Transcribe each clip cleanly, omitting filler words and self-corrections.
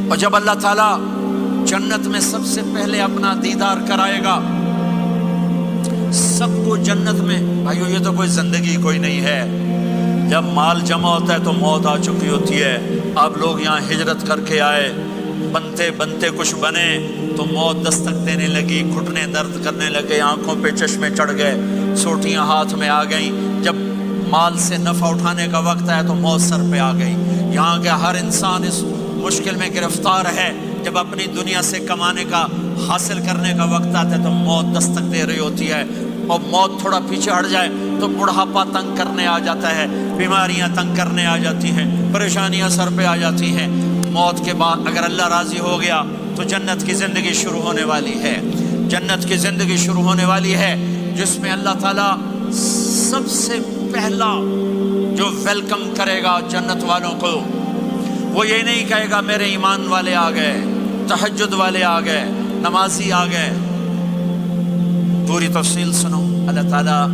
اور جب اللہ تعالیٰ جنت میں سب سے پہلے اپنا دیدار کرائے گا سب کو جنت میں، بھائیو یہ تو کوئی زندگی کوئی نہیں ہے، جب مال جمع ہوتا ہے تو موت آ چکی ہوتی ہے، آپ لوگ یہاں ہجرت کر کے آئے، بنتے بنتے کچھ بنے تو موت دستک دینے لگی، گھٹنے درد کرنے لگے، آنکھوں پہ چشمے چڑھ گئے، سوٹیاں ہاتھ میں آ گئیں، جب مال سے نفع اٹھانے کا وقت آیا تو موت سر پہ آ گئی۔ یہاں کے ہر انسان اس مشکل میں گرفتار ہے، جب اپنی دنیا سے کمانے کا حاصل کرنے کا وقت آتا ہے تو موت دستک دے رہی ہوتی ہے، اور موت تھوڑا پیچھے ہٹ جائے تو بڑھاپا تنگ کرنے آ جاتا ہے، بیماریاں تنگ کرنے آ جاتی ہیں، پریشانیاں سر پہ آ جاتی ہیں۔ موت کے بعد اگر اللہ راضی ہو گیا تو جنت کی زندگی شروع ہونے والی ہے، جنت کی زندگی شروع ہونے والی ہے جس میں اللہ تعالیٰ سب سے پہلا جو ویلکم کرے گا جنت والوں کو، وہ یہ نہیں کہے گا میرے ایمان والے آ گئے، تہجد والے آ گئے، نمازی آ گئے۔ پوری تفصیل سنو، اللہ تعالیٰ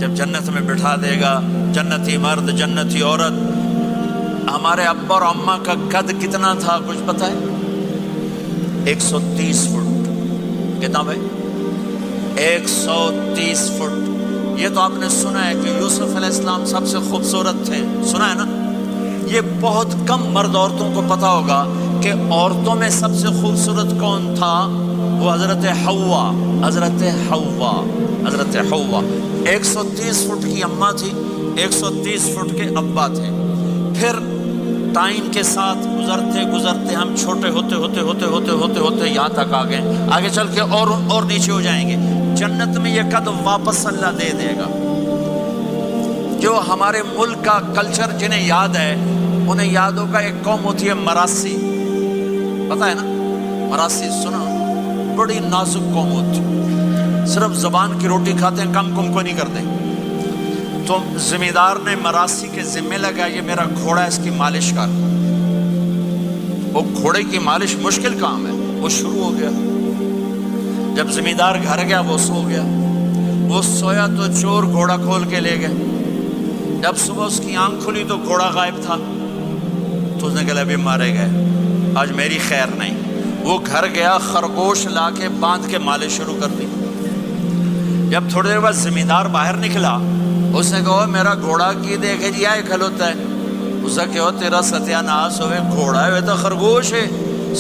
جب جنت میں بٹھا دے گا جنتی مرد جنتی عورت۔ ہمارے ابا اور اماں کا قد کتنا تھا کچھ پتہ ہے؟ 130 فٹ۔ کتنا بھائی؟ 130 فٹ۔ یہ تو آپ نے سنا ہے کہ یوسف علیہ السلام سب سے خوبصورت تھے، سنا ہے نا؟ یہ بہت کم مرد عورتوں کو پتا ہوگا کہ عورتوں میں سب سے خوبصورت کون تھا؟ وہ حضرت حوا، حضرت حوا، حضرت حوا۔ 130 فٹ کی اماں تھی، 130 فٹ کے ابا تھے۔ پھر ٹائم کے ساتھ گزرتے گزرتے ہم چھوٹے ہوتے ہوتے ہوتے ہوتے ہوتے ہوتے یہاں تک آ گئے، آگے چل کے اور نیچے ہو جائیں گے۔ جنت میں یہ قد واپس اللہ دے دے گا۔ جو ہمارے ملک کا کلچر جنہیں یاد ہے انہیں یاد ہوگا، ایک قوم ہوتی ہے مراسی، پتہ ہے نا؟ مراسی سنا؟ بڑی نازک قوم ہوتی، صرف زبان کی روٹی کھاتے ہیں، کم کو نہیں کرتے۔ تو زمیندار نے مراسی کے ذمہ لگا یہ میرا گھوڑا ہے، اس کی مالش کر۔ وہ گھوڑے کی مالش مشکل کام ہے، وہ شروع ہو گیا۔ جب زمیندار گھر گیا وہ سو گیا، وہ سویا تو چور گھوڑا کھول کے لے گئے۔ جب صبح اس کی آنکھ کھلی تو گھوڑا غائب تھا، تو اس نے کہا ابھی مارے گئے، آج میری خیر نہیں۔ وہ گھر گیا، خرگوش لا کے باندھ کے مالش شروع کر دی۔ جب تھوڑی دیر بعد زمیندار باہر نکلا، اس نے کہا میرا گھوڑا کی دیکھے جی آئے کھلوتا ہے۔ اس نے کہا تیرا ستیہ ناس ہوئے، گھوڑا ہے تو خرگوش ہے،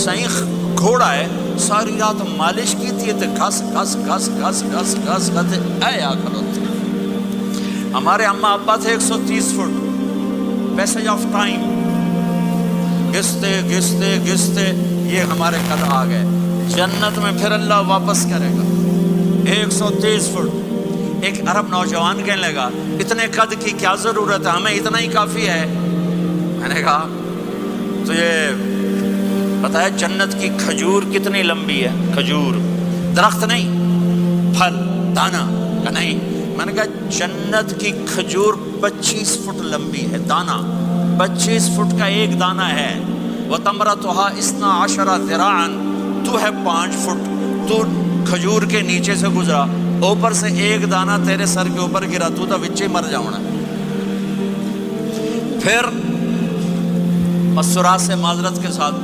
صحیح گھوڑا ہے، ساری رات مالش کی تھی تو گھس گھس گھس گھس گھس گھس گھس اے آ کھلوتے۔ ہمارے اماں ابا تھے 130 فٹ، پیسج آف ٹائم، گھستے گھستے گھستے یہ ہمارے قد آ گئے۔ جنت میں پھر اللہ واپس کرے گا 130 فٹ۔ ایک عرب نوجوان کہنے لگا اتنے قد کی کیا ضرورت ہے، ہمیں اتنا ہی کافی ہے۔ میں نے کہا تو یہ پتہ ہے جنت کی کھجور کتنی لمبی ہے؟ کھجور درخت نہیں، پھل دانا کا نہیں۔ میں نے کہا جنت کی کھجور 25 فٹ لمبی ہے، دانا 25 فٹ کا ایک دانا ہے۔ وَتَمْرَتُهَا 12 ذِرَاعًا، تو ہے 5 فٹ، تو کھجور کے نیچے سے گزرا، اوپر سے ایک دانہ تیرے سر کے اوپر گرا، تو تا وچے مر جاؤنا۔ پھر مسرات سے معذرت کے ساتھ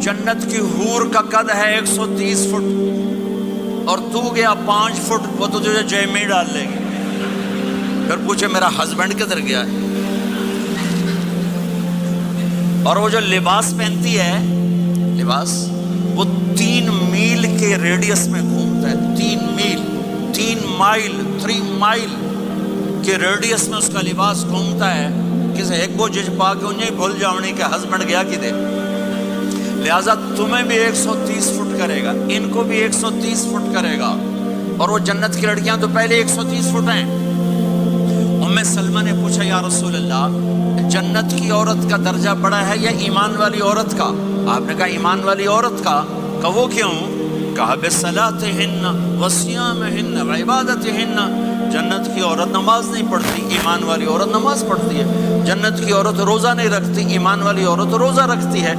جنت کی حور کا قد ہے 130 فٹ اور تو گیا 5 فٹ، وہ تو تجھے جیب میں ڈال لے گی۔ پھر پوچھے میرا ہسبینڈ کدھر گیا ہے؟ اور وہ جو لباس پہنتی ہے، لباس وہ 3 میل کے ریڈیس میں گھومتا ہے، 3 میل، 3 مائل کے ریڈیس میں اس کا لباس گھومتا ہے۔ کسی ایک کو جج پا کے انہیں بھول جاؤنی کہ ہسبینڈ گیا کدھے۔ لہٰذا تمہیں بھی 130 فٹ کرے گا، ان کو بھی 130 فٹ کرے گا، اور وہ جنت کی لڑکیاں تو پہلے 130 فٹ ہیں۔ ام سلمہ نے پوچھا یا رسول اللہ جنت کی عورت کا درجہ بڑا ہے یا ایمان والی عورت کا؟ آپ نے کہا ایمان والی عورت کا۔ کہا وہ کیوں؟ کہا بصلاتہن وصیامہن وعبادتہن، جنت کی عورت نماز نہیں پڑھتی، ایمان والی عورت نماز پڑھتی ہے۔ جنت کی عورت روزہ نہیں رکھتی، ایمان والی عورت روزہ رکھتی ہے۔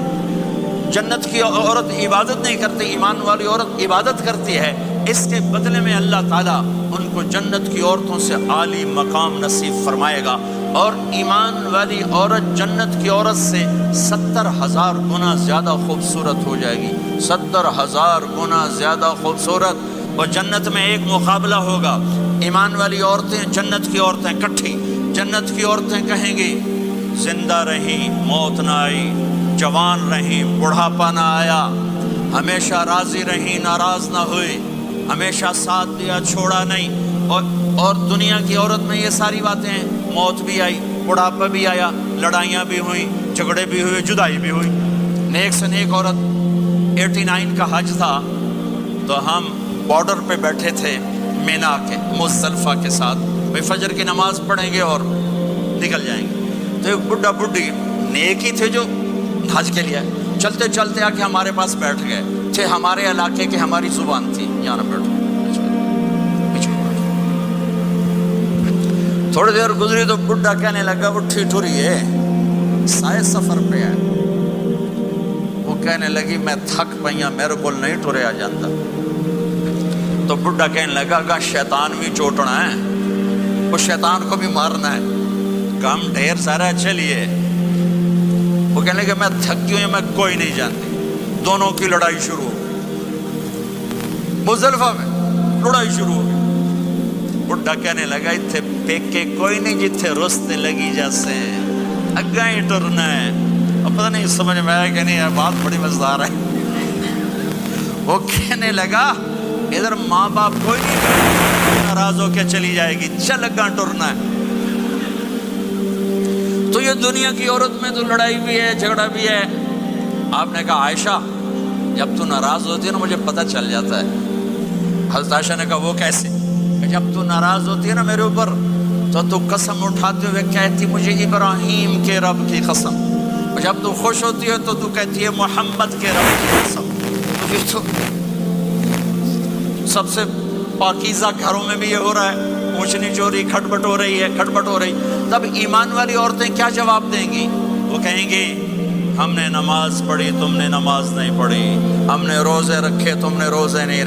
جنت کی عورت عبادت نہیں کرتی، ایمان والی عورت عبادت کرتی ہے۔ اس کے بدلے میں اللہ تعالیٰ ان کو جنت کی عورتوں سے عالی مقام نصیب فرمائے گا۔ اور ایمان والی عورت جنت کی عورت سے 70,000 گنا زیادہ خوبصورت ہو جائے گی، 70,000 گنا زیادہ خوبصورت۔ اور جنت میں ایک مقابلہ ہوگا، ایمان والی عورتیں جنت کی عورتیں کٹھی، جنت کی عورتیں کہیں گی زندہ رہیں موت نہ آئی، جوان رہیں بڑھاپا نہ آیا، ہمیشہ راضی رہیں ناراض نہ ہوئی، ہمیشہ ساتھ دیا چھوڑا نہیں۔ اور دنیا کی عورت میں یہ ساری باتیں ہیں، موت بھی آئی، بڑھاپا بھی آیا، لڑائیاں بھی ہوئیں، جھگڑے بھی ہوئے، جدائی بھی ہوئی۔ نیک سے نیک عورت 89 کا حج تھا تو ہم بارڈر پہ بیٹھے تھے مینا کے مزدلفہ کے ساتھ، بھئی فجر کی نماز پڑھیں گے اور نکل جائیں گے۔ تو ایک بڈھا بڈھی نیک ہی تھے جو حج کے لیے چلتے چلتے آ کے ہمارے پاس بیٹھ گئے تھے، ہمارے علاقے کی ہماری زبان تھی، یہاں نہ بیٹھو، تھوڑی دیر گزری تو بڈھا کہنے لگا وہ ٹھیٹھوری ہے، سائے سفر پہ ہے، وہ کہنے لگی میں تھک پئیاں میرے کو نہیں ٹوریا جاتا۔ تو بڈھا کہنے لگا کہ شیطان بھی چوٹنا ہے، وہ شیطان کو بھی مارنا ہے، کام ڈھیر سارا چلیے۔ وہ کہنے لگا میں تھکی ہوں، میں کوئی نہیں جانتی۔ دونوں کی لڑائی شروع ہو گئی، مزدلفہ میں لڑائی شروع ہو گئی۔ بڈھا کہنے لگا اتھے پیکے کوئی نہیں جتھے رستے لگی جیسے اگاں ہی ٹرنا ہے۔ اب پتہ نہیں سمجھ میں آیا کہ نہیں، بات بڑی مزدار ہے۔ وہ کہنے لگا ادھر ماں باپ کوئی نہیں، ناراض ہو کے چلی جائے گی، چل اگاں ٹرنا ہے۔ تو یہ دنیا کی عورت میں تو لڑائی بھی ہے، جھگڑا بھی ہے۔ آپ نے کہا عائشہ جب تو ناراض ہوتی ہے نا مجھے پتہ چل جاتا ہے۔ حضرت عائشہ نے کہا وہ کیسے؟ کہ جب تو ناراض ہوتی ہے نا میرے اوپر تو قسم اٹھاتے ہوئے کہتی مجھے ابراہیم کے رب کی قسم، اور جب تو خوش ہوتی ہے تو کہتی ہے محمد کے رب کی قسم۔ یہ تو سب سے پاکیزہ گھروں میں بھی یہ ہو رہا ہے، اونچ نیچ ہو رہی، کھٹپٹ ہو رہی ہے، کھٹپٹ ہو رہی۔ تب ایمان والی عورتیں کیا جواب دیں گی؟ وہ کہیں گی ہم نے نماز پڑھی تم نے نماز نہیں پڑھی، ہم نے روزے رکھے تم نے روزے نہیں